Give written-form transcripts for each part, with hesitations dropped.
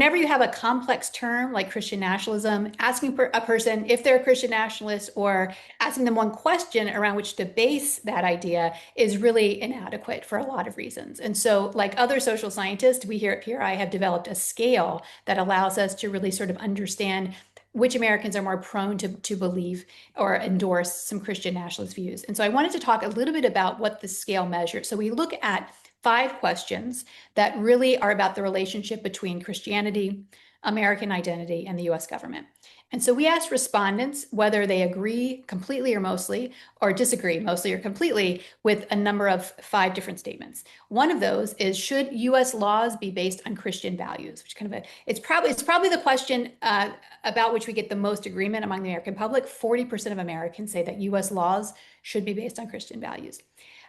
Whenever you have a complex term like Christian nationalism, asking a person if they're a Christian nationalist or asking them one question around which to base that idea is really inadequate for a lot of reasons. And so, like other social scientists, we here at PRI have developed a scale that allows us to really sort of understand which Americans are more prone to believe or endorse some Christian nationalist views. And so I wanted to talk a little bit about what the scale measures. So we look at 5 questions that really are about the relationship between Christianity, American identity, and the US government. And so we asked respondents whether they agree completely or mostly, or disagree mostly or completely with a number of 5 different statements. One of those is, should US laws be based on Christian values? Which kind of it's probably the question about which we get the most agreement among the American public. 40% of Americans say that US laws should be based on Christian values.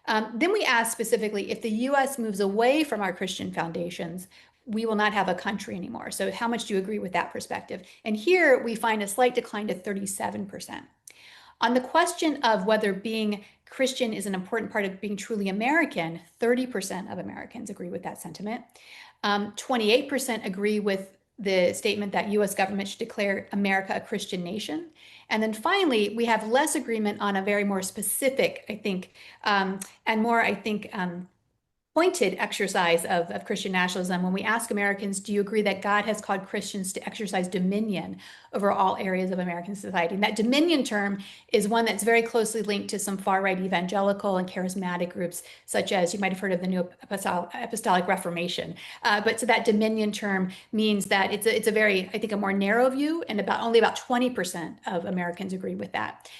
Then we asked specifically, if the US moves away from our Christian foundations, we will not have a country anymore. So how much do you agree with that perspective? And here we find a slight decline to 37%. On the question of whether being Christian is an important part of being truly American, 30% of Americans agree with that sentiment. 28% agree with the statement that US government should declare America a Christian nation. And then finally, we have less agreement on a very more specific, I think, and more, I think, pointed exercise of Christian nationalism. When we ask Americans, do you agree that God has called Christians to exercise dominion over all areas of American society? And that dominion term is one that's very closely linked to some far-right evangelical and charismatic groups, such as, you might have heard of the New Apostolic Reformation. But so that dominion term means that it's a very, I think, a more narrow view, and only about 20% of Americans agree with that.